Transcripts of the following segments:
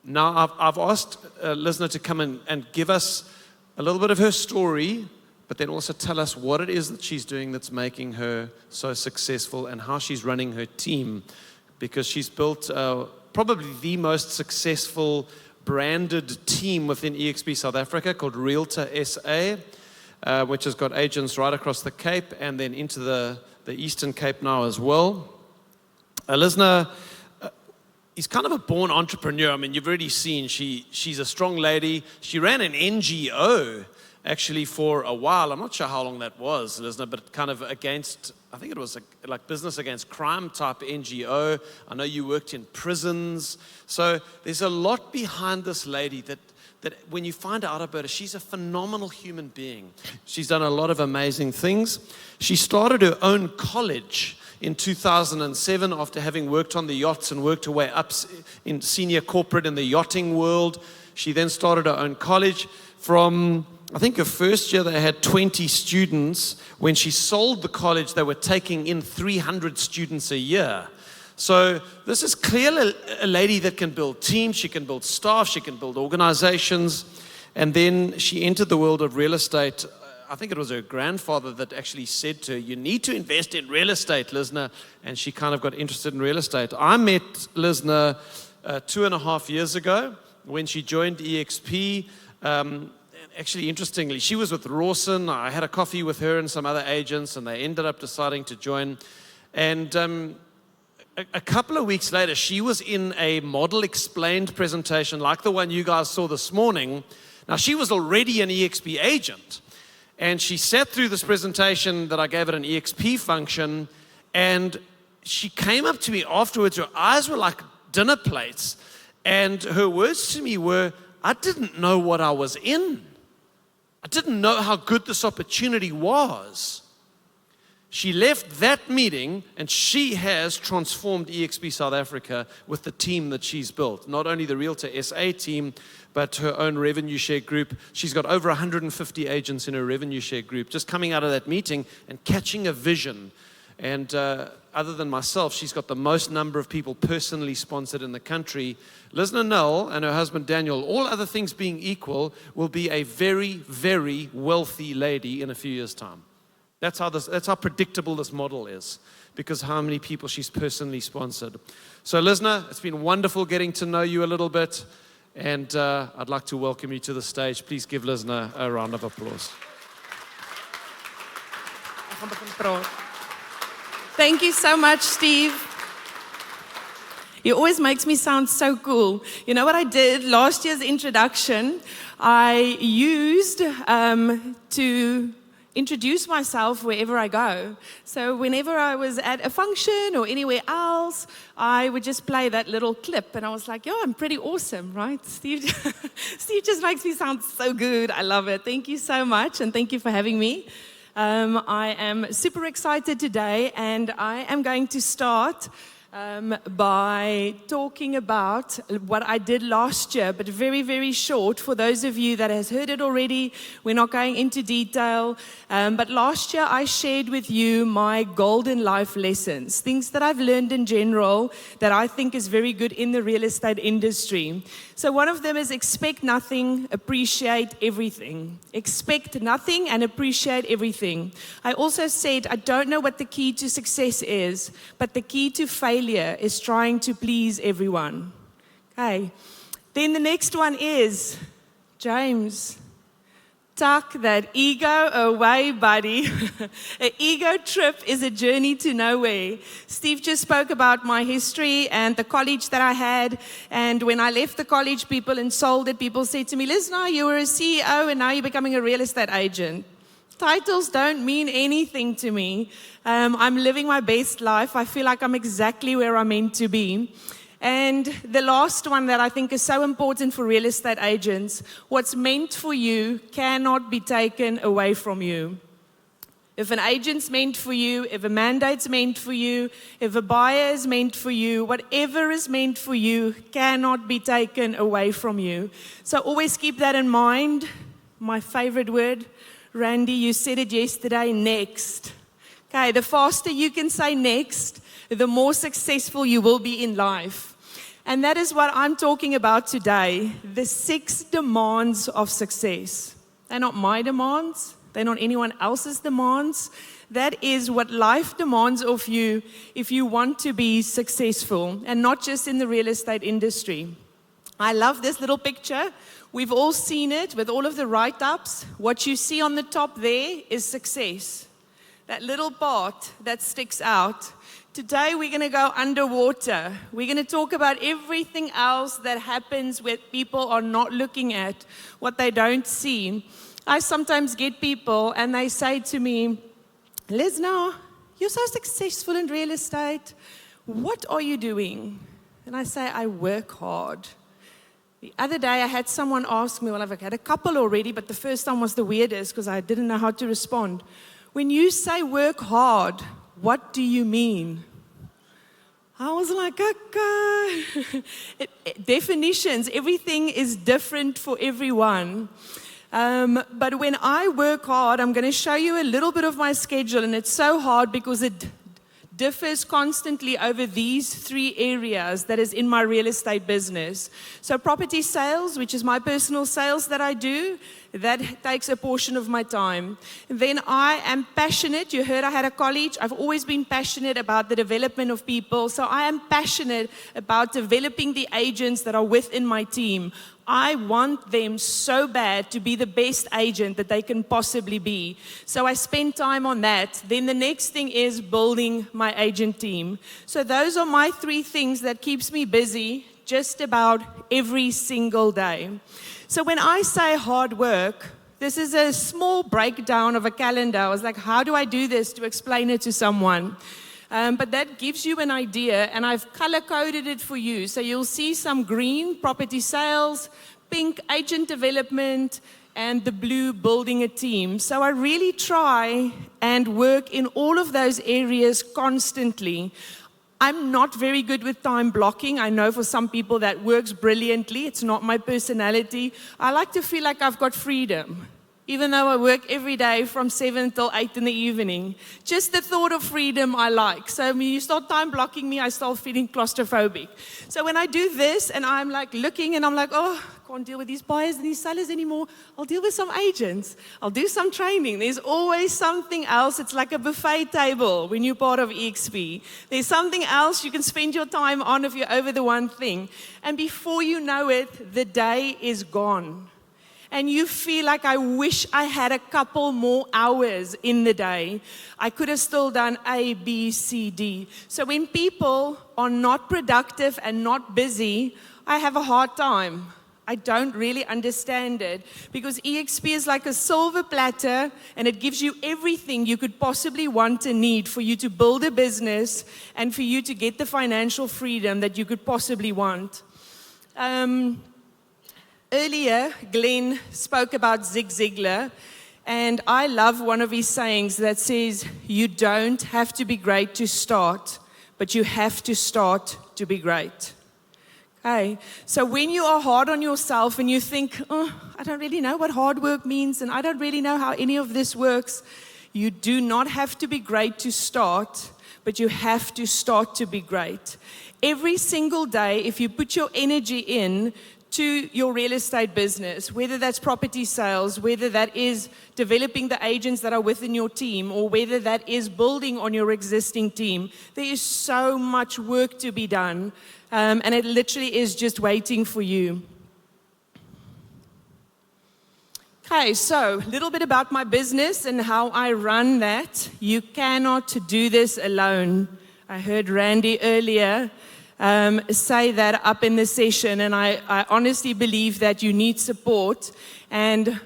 Now, I've asked Lizna to come and give us a little bit of her story, but then also tell us what it is that she's doing that's making her so successful and how she's running her team, because she's built probably the most successful branded team within EXP South Africa called Realty SA, which has got agents right across the Cape and then into the Eastern Cape now as well. Lizna is kind of a born entrepreneur. I mean, you've already seen she's a strong lady. She ran an NGO actually for a while. I'm not sure how long that was, Lizna, but kind of against, I think it was like business against crime type NGO. I know you worked in prisons. So there's a lot behind this lady that when you find out about her, she's a phenomenal human being. She's done a lot of amazing things. She started her own college in 2007 after having worked on the yachts and worked her way up in senior corporate in the yachting world. She then started her own college. From, I think, her first year, they had 20 students. When she sold the college, they were taking in 300 students a year. So this is clearly a lady that can build teams, she can build staff, she can build organizations. And then she entered the world of real estate. I think it was her grandfather that actually said to her, you need to invest in real estate, Lizna. And she kind of got interested in real estate. I met Lizna 2.5 years ago when she joined EXP. Actually, interestingly, she was with Rawson. I had a coffee with her and some other agents, and they ended up deciding to join. And a couple of weeks later, she was in a model explained presentation like the one you guys saw this morning. Now, she was already an EXP agent. And she sat through this presentation that I gave at an EXP function, and she came up to me afterwards. Her eyes were like dinner plates, and her words to me were, I didn't know what I was in. I didn't know how good this opportunity was. She left that meeting, and she has transformed EXP South Africa with the team that she's built. Not only the Realty SA team, but her own revenue share group. She's got over 150 agents in her revenue share group, just coming out of that meeting and catching a vision. And other than myself, she's got the most number of people personally sponsored in the country. Lizna Nel and her husband Daniel, all other things being equal, will be a very, very wealthy lady in a few years' time. That's how predictable this model is, because how many people she's personally sponsored. So Lizna, it's been wonderful getting to know you a little bit, and I'd like to welcome you to the stage. Please give Lizna a round of applause. Thank you so much, Steve. He always makes me sound so cool. You know what I did last year's introduction? I used to introduce myself wherever I go. So whenever I was at a function or anywhere else, I would just play that little clip, and I was like, yo, I'm pretty awesome, right? Steve just makes me sound so good. I love it. Thank you so much, and thank you for having me. I am super excited today, and I am going to start by talking about what I did last year, but very, very short. For those of you that has heard it already, we're not going into detail. But last year I shared with you my golden life lessons, things that I've learned in general that I think is very good in the real estate industry. So one of them is expect nothing, appreciate everything. Expect nothing and appreciate everything. I also said I don't know what the key to success is, but the key to failure is trying to please everyone. Okay. Then the next one is, James, tuck that ego away, buddy. An ego trip is a journey to nowhere. Steve just spoke about my history and the college that I had. And when I left the college, people insulted it. People said to me, Lizna, you were a CEO and now you're becoming a real estate agent. Titles don't mean anything to me. I'm living my best life. I feel like I'm exactly where I'm meant to be. And the last one that I think is so important for real estate agents, what's meant for you cannot be taken away from you. If an agent's meant for you, if a mandate's meant for you, if a buyer is meant for you, whatever is meant for you cannot be taken away from you. So always keep that in mind. My favorite word, Randy, you said it yesterday, next. Okay, the faster you can say next, the more successful you will be in life. And that is what I'm talking about today, the 6 demands of success. They're not my demands. They're not anyone else's demands. That is what life demands of you if you want to be successful, and not just in the real estate industry. I love this little picture. We've all seen it with all of the write-ups. What you see on the top there is success. That little part that sticks out. Today we're going to go underwater. We're going to talk about everything else that happens when people are not looking at what they don't see. I sometimes get people and they say to me, Lizna, you're so successful in real estate. What are you doing? And I say, I work hard. The other day I had someone ask me, well, I've had a couple already, but the first time was the weirdest because I didn't know how to respond. When you say work hard, what do you mean? I was like, okay. Definitions, everything is different for everyone. But when I work hard, I'm going to show you a little bit of my schedule, and it's so hard because it differs constantly over these 3 areas that is in my real estate business. So property sales, which is my personal sales that I do, that takes a portion of my time. Then I am passionate. You heard I had a college. I've always been passionate about the development of people. So I am passionate about developing the agents that are within my team. I want them so bad to be the best agent that they can possibly be. So I spend time on that. Then the next thing is building my agent team. So those are my 3 things that keeps me busy just about every single day. So when I say hard work, this is a small breakdown of a calendar. I was like, how do I do this to explain it to someone? But that gives you an idea, and I've color-coded it for you. So you'll see some green, property sales, pink, agent development, and the blue, building a team. So I really try and work in all of those areas constantly. I'm not very good with time blocking. I know for some people that works brilliantly. It's not my personality. I like to feel like I've got freedom, even though I work every day from 7 till 8 in the evening. Just the thought of freedom I like. So when you start time blocking me, I start feeling claustrophobic. So when I do this and I'm like looking and I'm like, oh, I can't deal with these buyers and these sellers anymore. I'll deal with some agents. I'll do some training. There's always something else. It's like a buffet table when you're part of EXP. There's something else you can spend your time on if you're over the one thing. And before you know it, the day is gone. And you feel like, I wish I had a couple more hours in the day. I could have still done A, B, C, D. So when people are not productive and not busy, I have a hard time. I don't really understand it because EXP is like a silver platter and it gives you everything you could possibly want and need for you to build a business and for you to get the financial freedom that you could possibly want. Earlier, Glenn spoke about Zig Ziglar, and I love one of his sayings that says, you don't have to be great to start, but you have to start to be great. Okay, so when you are hard on yourself and you think, oh, I don't really know what hard work means, and I don't really know how any of this works, you do not have to be great to start, but you have to start to be great. Every single day, if you put your energy in to your real estate business, whether that's property sales, whether that is developing the agents that are within your team, or whether that is building on your existing team, there is so much work to be done, and it literally is just waiting for you. Okay, so a little bit about my business and how I run that. You cannot do this alone. I heard Randy earlier say that up in the session, and I honestly believe that you need support, and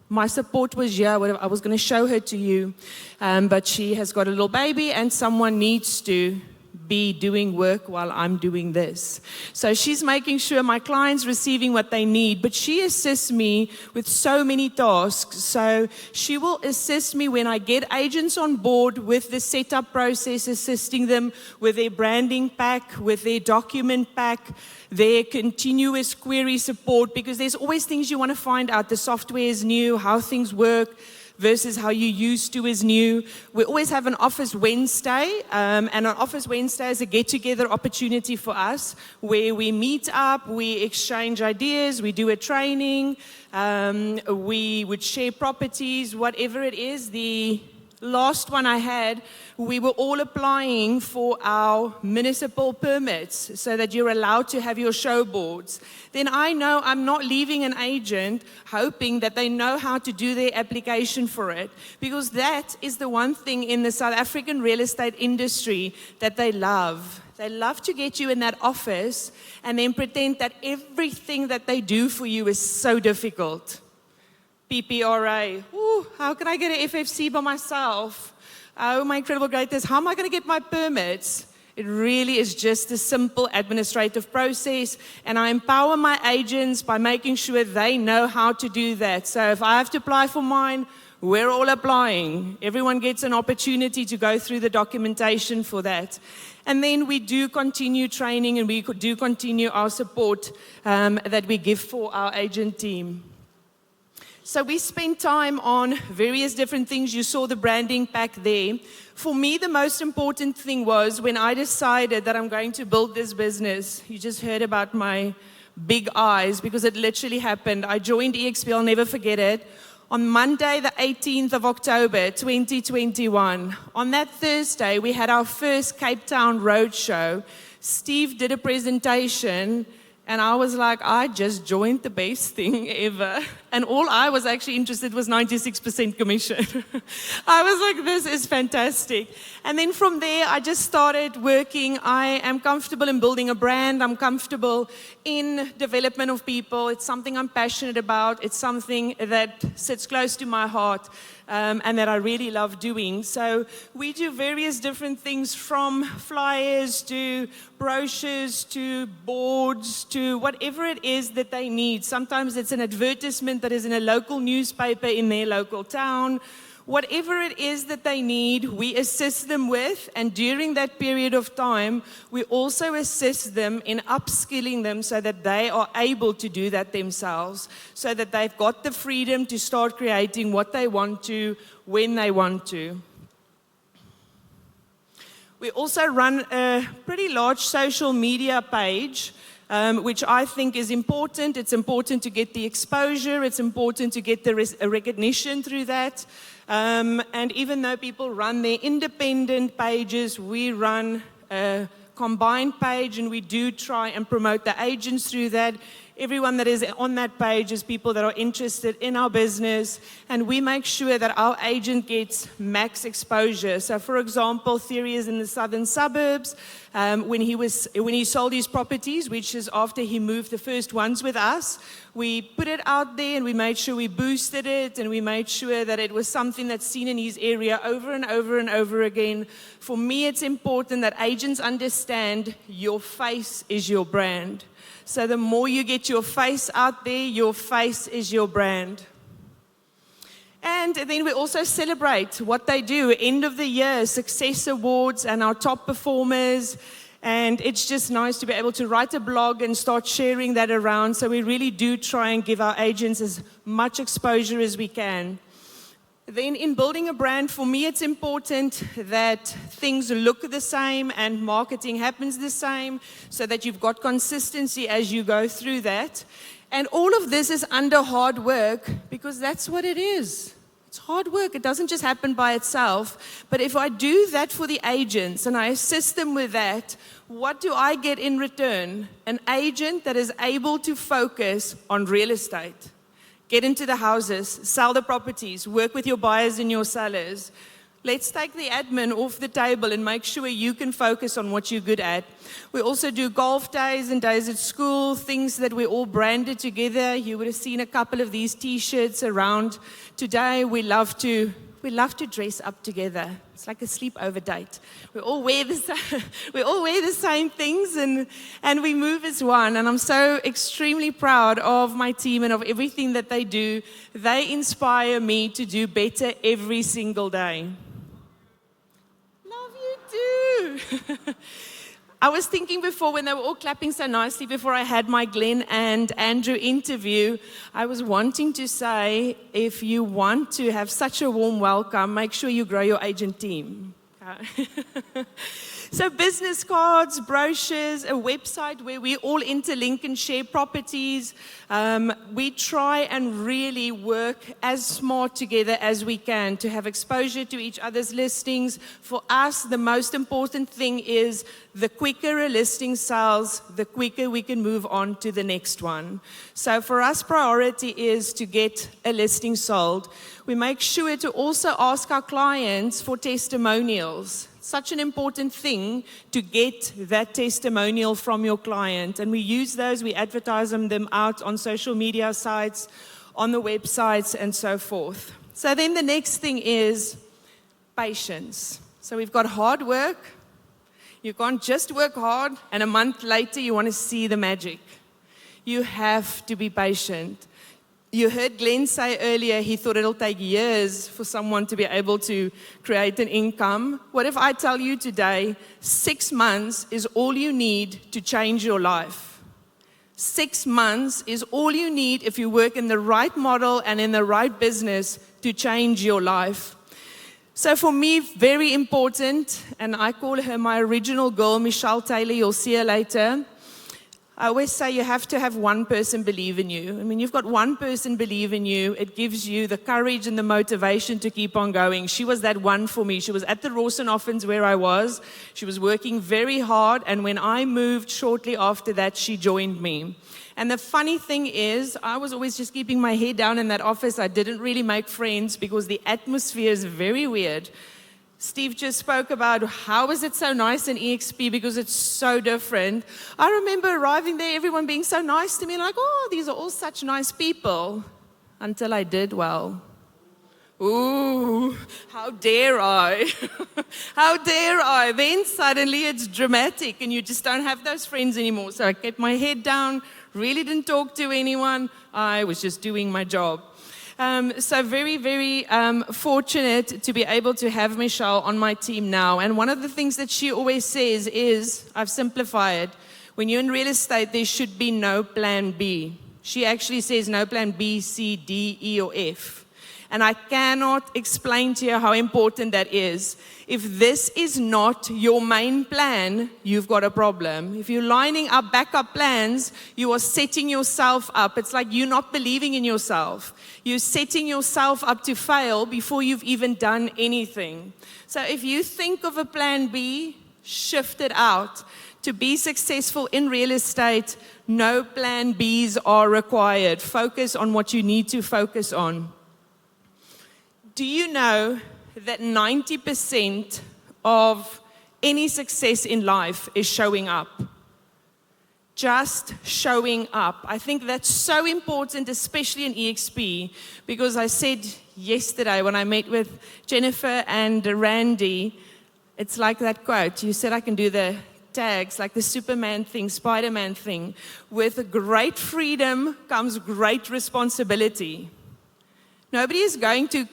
my support was here. I was going to show her to you, but she has got a little baby and someone needs to be doing work while I'm doing this. So she's making sure my client's receiving what they need, but she assists me with so many tasks. So she will assist me when I get agents on board with the setup process, assisting them with their branding pack, with their document pack, their continuous query support, because there's always things you want to find out. The software is new, how things work. versus how you used to is new. We always have an Office Wednesday, and an Office Wednesday is a get-together opportunity for us where we meet up, we exchange ideas, we do a training, we would share properties, whatever it is. The last one I had, we were all applying for our municipal permits so that you're allowed to have your show boards. Then I know I'm not leaving an agent hoping that they know how to do their application for it, because that is the one thing in the South African real estate industry that they love. They love to get you in that office and then pretend that everything that they do for you is so difficult. PPRA, ooh, how can I get an FFC by myself? Oh, my incredible greatness, how am I going to get my permits? It really is just a simple administrative process, and I empower my agents by making sure they know how to do that. So if I have to apply for mine, we're all applying. Everyone gets an opportunity to go through the documentation for that. And then we do continue training, and we do continue our support that we give for our agent team. So we spent time on various different things. You saw the branding pack there. For me, the most important thing was when I decided that I'm going to build this business. You just heard about my big eyes because it literally happened. I joined EXP, I'll never forget it, on Monday, the 18th of October, 2021. On that Thursday, we had our first Cape Town roadshow. Steve did a presentation, and I was like, I just joined the best thing ever. And all I was actually interested was 96% commission. I was like, this is fantastic. And then from there, I just started working. I am comfortable in building a brand. I'm comfortable in development of people. It's something I'm passionate about. It's something that sits close to my heart. And that I really love doing. So we do various different things, from flyers to brochures to boards to whatever it is that they need. Sometimes it's an advertisement that is in a local newspaper in their local town. Whatever it is that they need, we assist them with, and during that period of time, we also assist them in upskilling them so that they are able to do that themselves, so that they've got the freedom to start creating what they want to, when they want to. We also run a pretty large social media page, which I think is important. It's important to get the exposure. It's important to get the recognition through that. And even though people run their independent pages, we run a combined page, and we do try and promote the agents through that. Everyone that is on that page is people that are interested in our business, and we make sure that our agent gets max exposure. So, for example, Theory is in the southern suburbs. When he sold his properties, which is after he moved the first ones with us, we put it out there and we made sure we boosted it, and we made sure that it was something that's seen in his area over and over and over again. For me, it's important that agents understand your face is your brand. So the more you get your face out there, your face is your brand. And then we also celebrate what they do. End of the year, success awards and our top performers. And it's just nice to be able to write a blog and start sharing that around. So we really do try and give our agents as much exposure as we can. Then in building a brand, for me, it's important that things look the same and marketing happens the same, so that you've got consistency as you go through that. And all of this is under hard work, because that's what it is. It's hard work. It doesn't just happen by itself. But if I do that for the agents and I assist them with that, what do I get in return? An agent that is able to focus on real estate. Get into the houses, sell the properties, work with your buyers and your sellers. Let's take the admin off the table and make sure you can focus on what you're good at. We also do golf days and days at school, things that we all branded together. You would have seen a couple of these T-shirts around today. We love to dress up together. It's like a sleepover date. We all wear the same things, and we move as one. And I'm so extremely proud of my team and of everything that they do. They inspire me to do better every single day. Love you too. I was thinking before, when they were all clapping so nicely before I had my Glenn and Andrew interview, I was wanting to say, if you want to have such a warm welcome, make sure you grow your agent team. So business cards, brochures, a website where we all interlink and share properties. We try and really work as smart together as we can to have exposure to each other's listings. For us, the most important thing is the quicker a listing sells, the quicker we can move on to the next one. So for us, priority is to get a listing sold. We make sure to also ask our clients for testimonials. Such an important thing to get that testimonial from your client. And we use those, we advertise them out on social media sites, on the websites, and so forth. So then the next thing is patience. So we've got hard work. You can't just work hard, and a month later you want to see the magic. You have to be patient. You heard Glenn say earlier he thought it'll take years for someone to be able to create an income. What if I tell you today, 6 months is all you need to change your life? 6 months is all you need if you work in the right model and in the right business to change your life. So for me, very important, and I call her my original girl, Michelle Taylor, you'll see her later. I always say you have to have one person believe in you. I mean, you've got one person believe in you. It gives you the courage and the motivation to keep on going. She was that one for me. She was at the Rawson Offens where I was. She was working very hard. And when I moved shortly after that, she joined me. And the funny thing is, I was always just keeping my head down in that office. I didn't really make friends because the atmosphere is very weird. Steve just spoke about how is it so nice in EXP because it's so different. I remember arriving there, everyone being so nice to me, like, oh, these are all such nice people, until I did well. Ooh, how dare I? How dare I? Then suddenly it's dramatic and you just don't have those friends anymore. So I kept my head down, really didn't talk to anyone. I was just doing my job. So very, very fortunate to be able to have Michelle on my team now. And one of the things that she always says is, I've simplified, when you're in real estate, there should be no plan B. She actually says no plan B, C, D, E, or F. And I cannot explain to you how important that is. If this is not your main plan, you've got a problem. If you're lining up backup plans, you are setting yourself up. It's like you're not believing in yourself. You're setting yourself up to fail before you've even done anything. So if you think of a plan B, shift it out. To be successful in real estate, no plan Bs are required. Focus on what you need to focus on. Do you know that 90% of any success in life is showing up? Just showing up. I think that's so important, especially in EXP, because I said yesterday when I met with Jennifer and Randy, it's like that quote. You said I can do the tags, like the Superman thing, Spider-Man thing. With great freedom comes great responsibility. Nobody is going to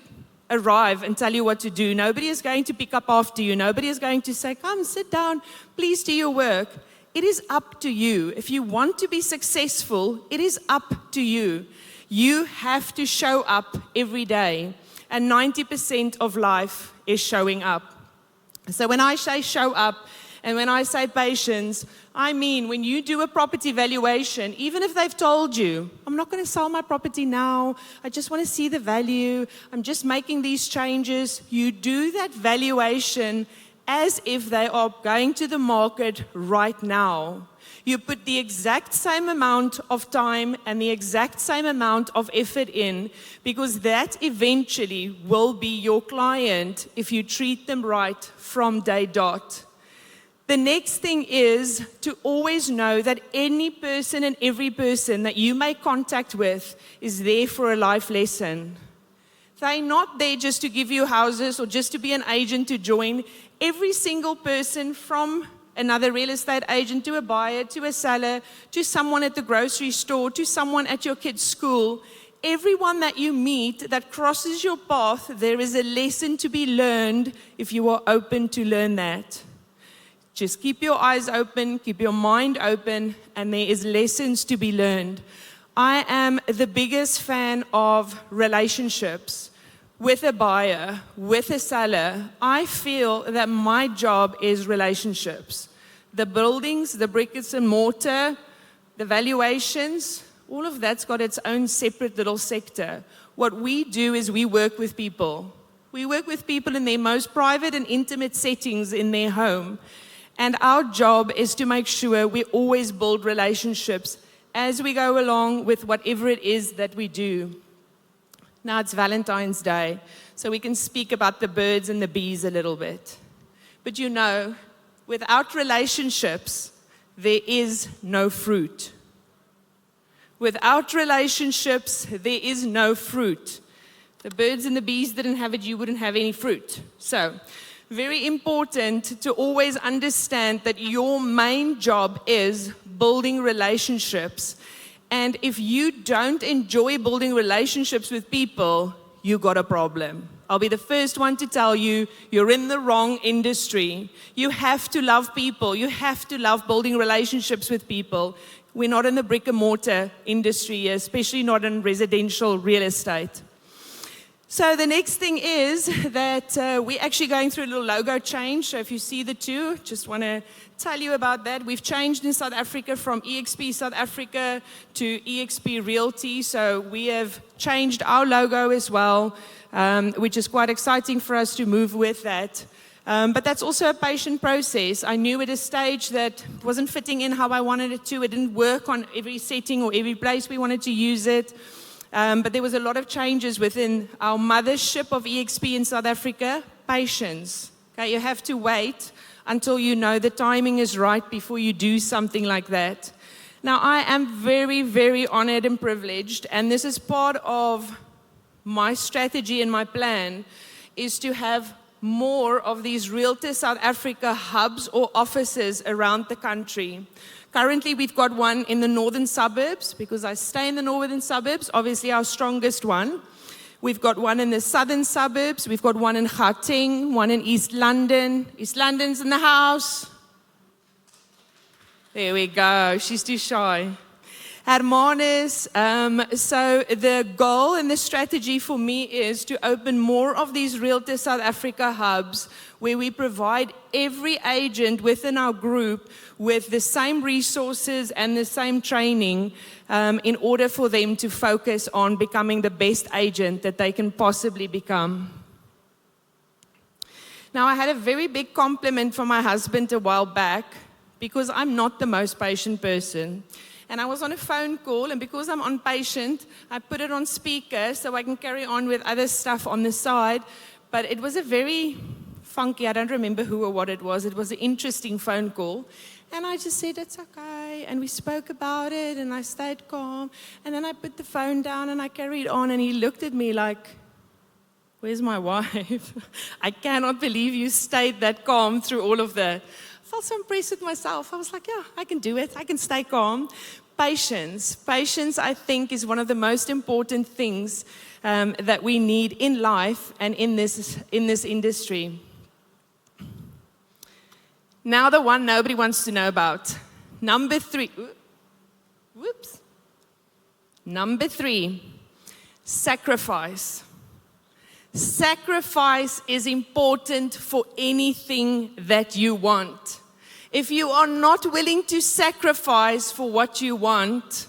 arrive and tell you what to do. Nobody is going to pick up after you. Nobody is going to say, come, sit down, please do your work. It is up to you. If you want to be successful, it is up to you. You have to show up every day. And 90% of life is showing up. So when I say show up, and when I say patience, I mean when you do a property valuation, even if they've told you, I'm not going to sell my property now, I just want to see the value, I'm just making these changes, you do that valuation as if they are going to the market right now. You put the exact same amount of time and the exact same amount of effort in, because that eventually will be your client if you treat them right from day dot. The next thing is to always know that any person and every person that you make contact with is there for a life lesson. They're not there just to give you houses or just to be an agent to join. Every single person, from another real estate agent to a buyer, to a seller, to someone at the grocery store, to someone at your kid's school, everyone that you meet that crosses your path, there is a lesson to be learned if you are open to learn that. Just keep your eyes open, keep your mind open, and there is lessons to be learned. I am the biggest fan of relationships with a buyer, with a seller. I feel that my job is relationships. The buildings, the bricks and mortar, the valuations, all of that's got its own separate little sector. What we do is we work with people. We work with people in their most private and intimate settings in their home. And our job is to make sure we always build relationships as we go along with whatever it is that we do. Now it's Valentine's Day, so we can speak about the birds and the bees a little bit. But you know, without relationships, there is no fruit. Without relationships, there is no fruit. The birds and the bees didn't have it, you wouldn't have any fruit. So, very important to always understand that your main job is building relationships. And if you don't enjoy building relationships with people, you got a problem. I'll be the first one to tell you, you're in the wrong industry. You have to love people. You have to love building relationships with people. We're not in the brick and mortar industry, especially not in residential real estate. So the next thing is that we're actually going through a little logo change. So if you see the two, just want to tell you about that. We've changed in South Africa from EXP South Africa to EXP Realty. So we have changed our logo as well, which is quite exciting for us to move with that. But that's also a patient process. I knew at a stage that it wasn't fitting in how I wanted it to. It didn't work on every setting or every place we wanted to use it. But there was a lot of changes within our mothership of EXP in South Africa. Patience. Okay, you have to wait until you know the timing is right before you do something like that. Now, I am very, very honored and privileged, and this is part of my strategy and my plan, is to have more of these Realty South Africa hubs or offices around the country. Currently, we've got one in the northern suburbs, because I stay in the northern suburbs, obviously our strongest one. We've got one in the southern suburbs. We've got one in Gauteng, one in East London. East London's in the house. There we go. She's too shy. Hermanus. So the goal and the strategy for me is to open more of these Realty South Africa hubs where we provide every agent within our group with the same resources and the same training in order for them to focus on becoming the best agent that they can possibly become. Now, I had a very big compliment from my husband a while back, because I'm not the most patient person. And I was on a phone call, and because I'm impatient, I put it on speaker so I can carry on with other stuff on the side. But it was a very funky, I don't remember who or what it was. It was an interesting phone call. And I just said, it's okay. And we spoke about it, and I stayed calm. And then I put the phone down, and I carried on. And he looked at me like, where's my wife? I cannot believe you stayed that calm through all of that. I felt so impressed with myself. I was like, yeah, I can do it. I can stay calm. Patience. Patience, I think, is one of the most important things that we need in life and in this industry. Now the one nobody wants to know about. Number 3. Whoops. Number 3, sacrifice. Sacrifice is important for anything that you want. If you are not willing to sacrifice for what you want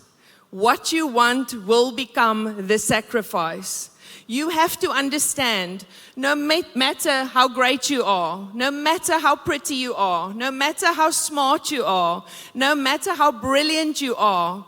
will become the sacrifice. You have to understand, no matter how great you are, no matter how pretty you are, no matter how smart you are, no matter how brilliant you are,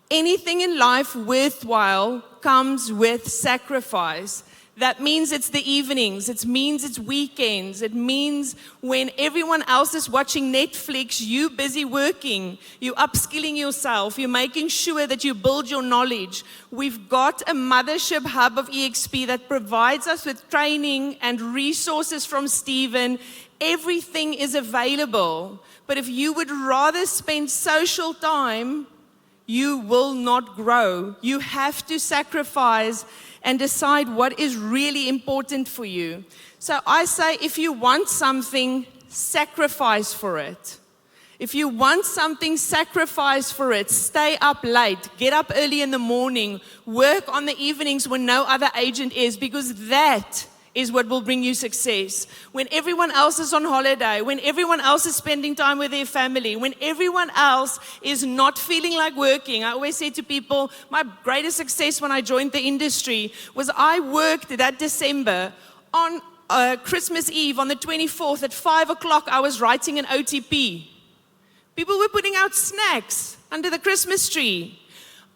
anything in life worthwhile comes with sacrifice. That means it's the evenings, it means it's weekends, it means when everyone else is watching Netflix, you busy working, you upskilling yourself, you're making sure that you build your knowledge. We've got a mothership hub of EXP that provides us with training and resources from Stephen. Everything is available. But if you would rather spend social time, you will not grow. You have to sacrifice and decide what is really important for you. So I say, if you want something, sacrifice for it. If you want something, sacrifice for it. Stay up late, get up early in the morning, work on the evenings when no other agent is, because that is what will bring you success. When everyone else is on holiday, when everyone else is spending time with their family, when everyone else is not feeling like working. I always say to people, my greatest success when I joined the industry was I worked that December on Christmas Eve on the 24th at 5 o'clock. I was writing an OTP. People were putting out snacks under the Christmas tree.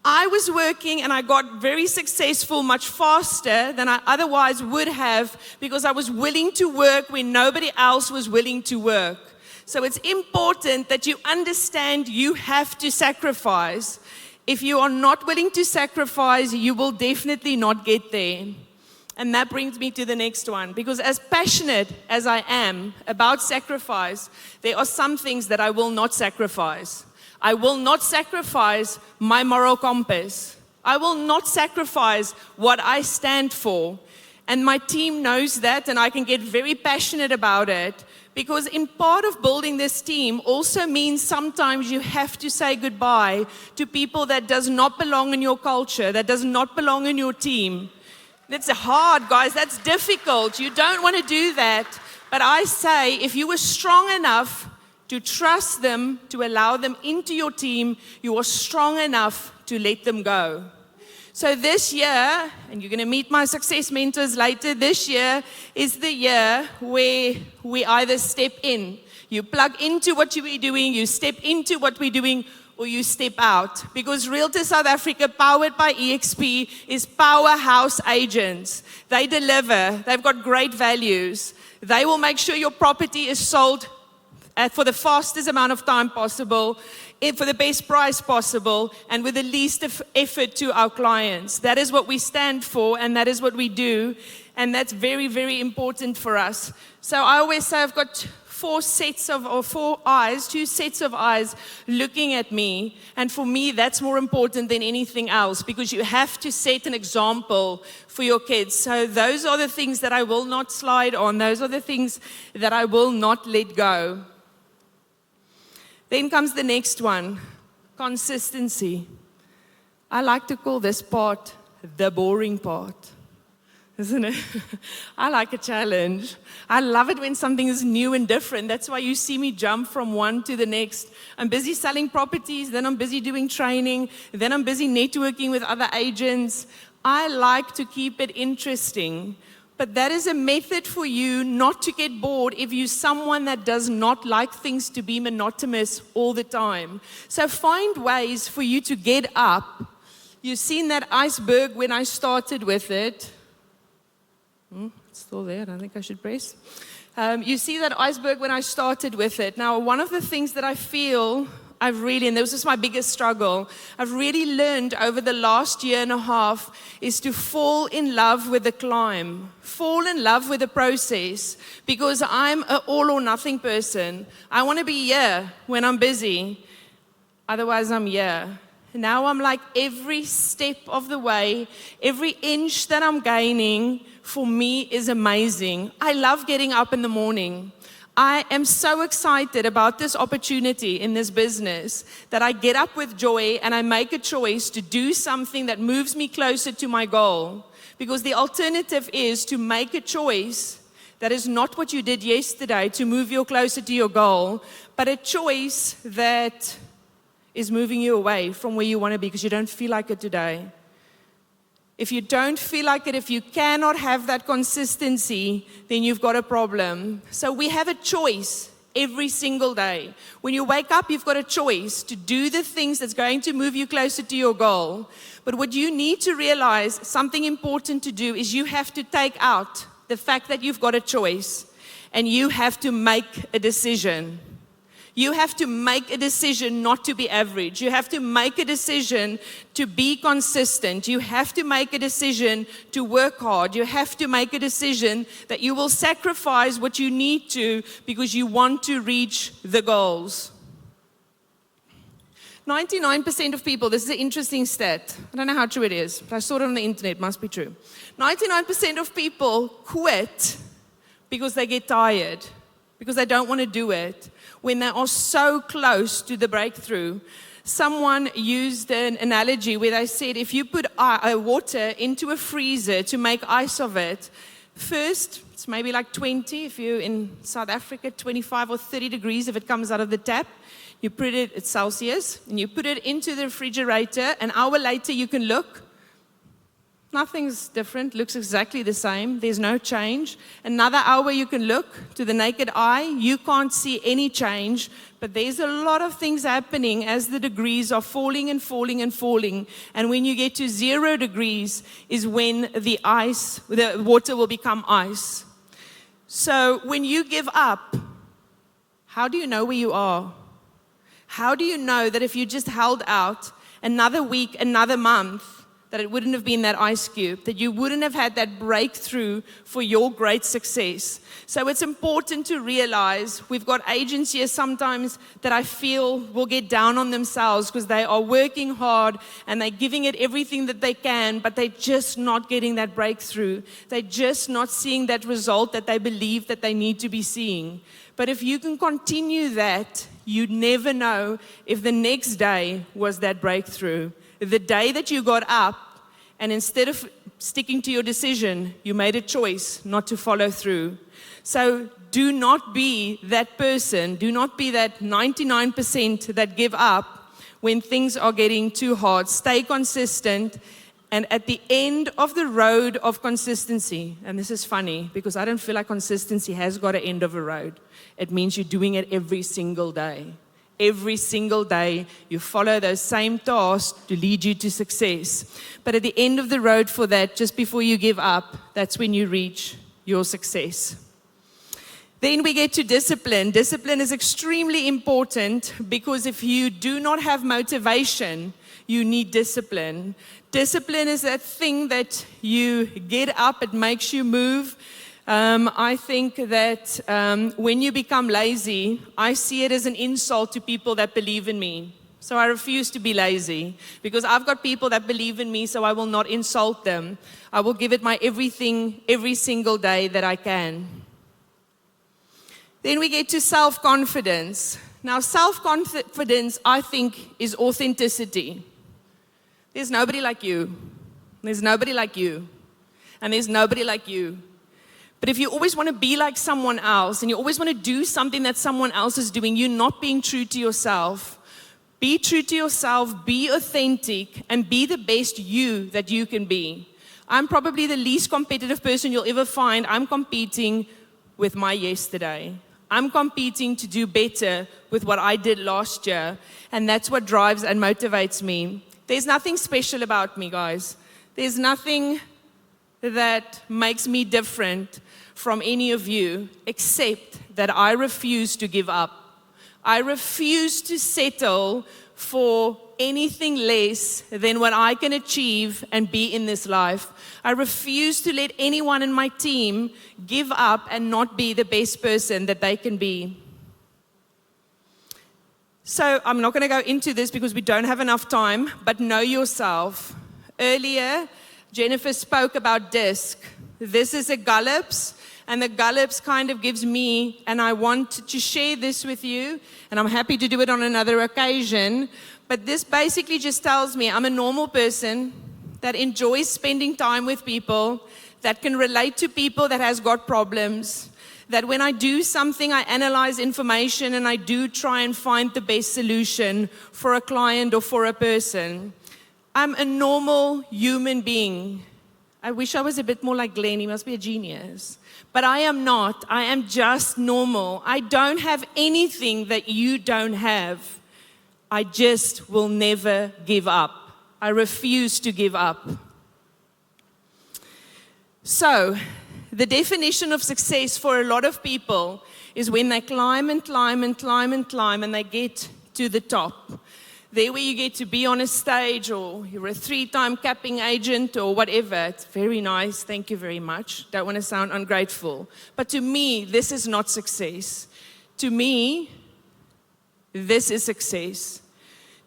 I was working and I got very successful much faster than I otherwise would have, because I was willing to work when nobody else was willing to work. So it's important that you understand you have to sacrifice. If you are not willing to sacrifice, you will definitely not get there. And that brings me to the next one, because as passionate as I am about sacrifice, there are some things that I will not sacrifice. I will not sacrifice my moral compass. I will not sacrifice what I stand for. And my team knows that, and I can get very passionate about it, because in part of building this team also means sometimes you have to say goodbye to people that does not belong in your culture, that does not belong in your team. That's hard, guys. That's difficult. You don't want to do that. But I say, if you were strong enough to trust them, to allow them into your team, you are strong enough to let them go. So this year, and you're going to meet my success mentors later, this year is the year where we either step in. You plug into what you're doing, you step into what we're doing, or you step out. Because Realty South Africa, powered by EXP, is powerhouse agents. They deliver. They've got great values. They will make sure your property is sold for the fastest amount of time possible, for the best price possible, and with the least effort to our clients. That is what we stand for, and that is what we do. And that's very, very important for us. So I always say I've got two sets of eyes looking at me. And for me, that's more important than anything else, because you have to set an example for your kids. So those are the things that I will not slide on. Those are the things that I will not let go. Then comes the next one, consistency. I like to call this part the boring part. Isn't it? I like a challenge. I love it when something is new and different. That's why you see me jump from one to the next. I'm busy selling properties, then I'm busy doing training, then I'm busy networking with other agents. I like to keep it interesting. But that is a method for you not to get bored if you're someone that does not like things to be monotonous all the time. So find ways for you to get up. You've seen that iceberg when I started with it. It's still there. I don't think I should press. You see that iceberg when I started with it. Now, one of the things that I feel and this was my biggest struggle, I've really learned over the last year and a half is to fall in love with the climb, fall in love with the process, because I'm an all or nothing person. I want to be here when I'm busy. Otherwise, I'm here. Now I'm like every step of the way, every inch that I'm gaining for me is amazing. I love getting up in the morning. I am so excited about this opportunity in this business that I get up with joy and I make a choice to do something that moves me closer to my goal. Because the alternative is to make a choice that is not what you did yesterday to move you closer to your goal, but a choice that is moving you away from where you want to be because you don't feel like it today. If you don't feel like it, if you cannot have that consistency, then you've got a problem. So we have a choice every single day. When you wake up, you've got a choice to do the things that's going to move you closer to your goal. But what you need to realize, something important to do, is you have to take out the fact that you've got a choice and you have to make a decision. You have to make a decision not to be average. You have to make a decision to be consistent. You have to make a decision to work hard. You have to make a decision that you will sacrifice what you need to because you want to reach the goals. 99% of people, this is an interesting stat. I don't know how true it is, but I saw it on the internet, must be true. 99% of people quit because they get tired. because they don't want to do it when they are so close to the breakthrough. Someone used an analogy where they said if you put water into a freezer to make ice of it, first it's maybe like 20, if you're in South Africa, 25 or 30 degrees if it comes out of the tap. You put it at Celsius, and you put it into the refrigerator. An hour later, you can look. Nothing's different, looks exactly the same. There's no change. Another hour, you can look to the naked eye. You can't see any change, but there's a lot of things happening as the degrees are falling and falling and falling. And when you get to 0 degrees is when the water will become ice. So when you give up, how do you know where you are? How do you know that if you just held out another week, another month, that it wouldn't have been that ice cube, that you wouldn't have had that breakthrough for your great success? So it's important to realize we've got agents here sometimes that I feel will get down on themselves because they are working hard and they're giving it everything that they can, but they're just not getting that breakthrough. They're just not seeing that result that they believe that they need to be seeing. But if you can continue that, you'd never know if the next day was that breakthrough. The day that you got up, and instead of sticking to your decision, you made a choice not to follow through. So do not be that person. Do not be that 99% that give up when things are getting too hard. Stay consistent. And at the end of the road of consistency, and this is funny because I don't feel like consistency has got an end of a road. It means you're doing it every single day. Every single day, you follow those same tasks to lead you to success. But at the end of the road for that, just before you give up, that's when you reach your success. Then we get to discipline. Discipline is extremely important because if you do not have motivation, you need discipline. Discipline is that thing that you get up, it makes you move. I think that when you become lazy, I see it as an insult to people that believe in me. So I refuse to be lazy because I've got people that believe in me, so I will not insult them. I will give it my everything every single day that I can. Then we get to self-confidence. Now, self-confidence, I think, is authenticity. There's nobody like you. There's nobody like you. And there's nobody like you. But if you always want to be like someone else and you always want to do something that someone else is doing, you're not being true to yourself. Be true to yourself, be authentic, and be the best you that you can be. I'm probably the least competitive person you'll ever find. I'm competing with my yesterday. I'm competing to do better with what I did last year. And that's what drives and motivates me. There's nothing special about me, guys. There's nothing that makes me different from any of you, except that I refuse to give up. I refuse to settle for anything less than what I can achieve and be in this life. I refuse to let anyone in my team give up and not be the best person that they can be. So I'm not going to go into this because we don't have enough time, but know yourself. Earlier, Jennifer spoke about DISC. This is a Gallups, and the Gallups kind of gives me, and I want to share this with you, and I'm happy to do it on another occasion, but this basically just tells me I'm a normal person that enjoys spending time with people, that can relate to people that has got problems, that when I do something, I analyze information and I do try and find the best solution for a client or for a person. I'm a normal human being. I wish I was a bit more like Glenn. He must be a genius. But I am not. I am just normal. I don't have anything that you don't have. I just will never give up. I refuse to give up. So, the definition of success for a lot of people is when they climb and climb and climb and climb and they get to the top. There where you get to be on a stage, or you're a 3-time capping agent or whatever. It's very nice, thank you very much. Don't want to sound ungrateful. But to me, this is not success. To me, this is success.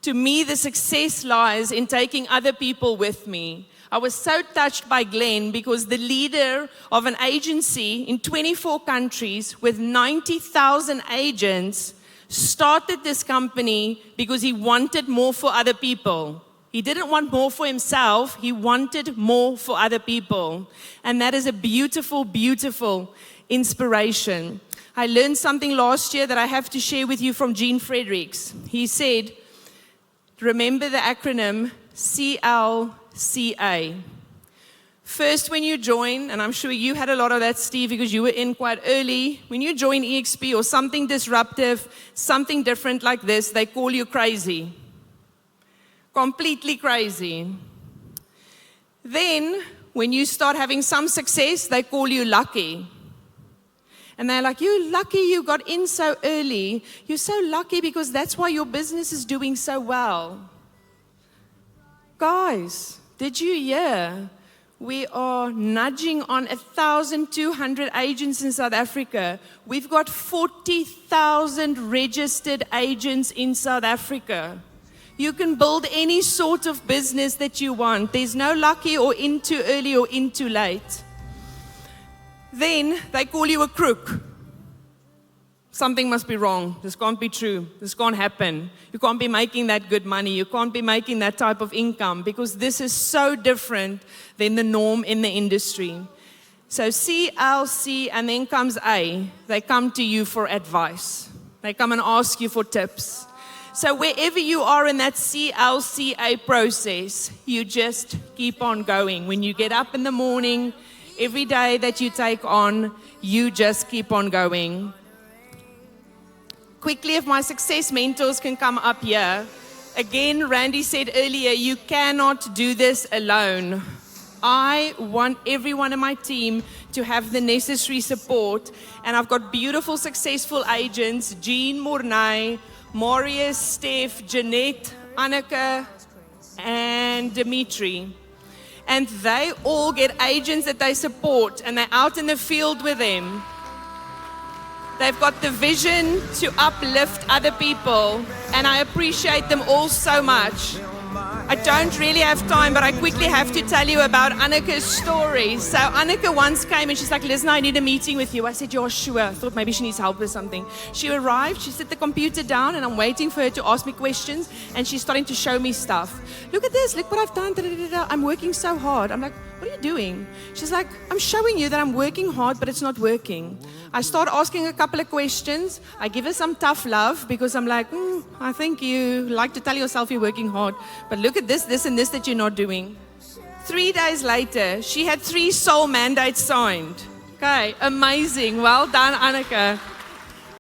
To me, the success lies in taking other people with me. I was so touched by Glenn because the leader of an agency in 24 countries with 90,000 agents started this company because he wanted more for other people. He didn't want more for himself, he wanted more for other people. And that is a beautiful, beautiful inspiration. I learned something last year that I have to share with you from Gene Fredericks. He said, remember the acronym CLCA. First, when you join, and I'm sure you had a lot of that, Steve, because you were in quite early. When you join EXP or something disruptive, something different like this, they call you crazy. Completely crazy. Then, when you start having some success, they call you lucky. And they're like, you're lucky you got in so early. You're so lucky because that's why your business is doing so well. Guys, did you hear? We are nudging on 1,200 agents in South Africa. We've got 40,000 registered agents in South Africa. You can build any sort of business that you want. There's no lucky or in too early or in too late. Then they call you a crook. Something must be wrong. This can't be true. This can't happen. You can't be making that good money. You can't be making that type of income because this is so different than the norm in the industry. So C, L, C, and then comes A. They come to you for advice. They come and ask you for tips. So wherever you are in that CLCA process, you just keep on going. When you get up in the morning, every day that you take on, you just keep on going. Quickly, if my success mentors can come up here. Again, Randy said earlier, you cannot do this alone. I want everyone in my team to have the necessary support. And I've got beautiful, successful agents, Jean Mornay, Marius, Steph, Jeanette, Anneke, and Dimitri. And they all get agents that they support, and they're out in the field with them. They've got the vision to uplift other people, and I appreciate them all so much. I don't really have time, but I quickly have to tell you about Anneke's story. So Anneke once came and she's like, Lizna, I need a meeting with you. I said, yeah, sure. I thought maybe she needs help with something. She arrived, she set the computer down, and I'm waiting for her to ask me questions, and she's starting to show me stuff. Look at this, look what I've done. I'm working so hard. I'm like, what are you doing? She's like, I'm showing you that I'm working hard, but it's not working. I start asking a couple of questions. I give her some tough love because I'm like, I think you like to tell yourself you're working hard, but look at this, this, and this that you're not doing. 3 days later, she had 3 soul mandates signed. Okay, amazing. Well done, Anneke.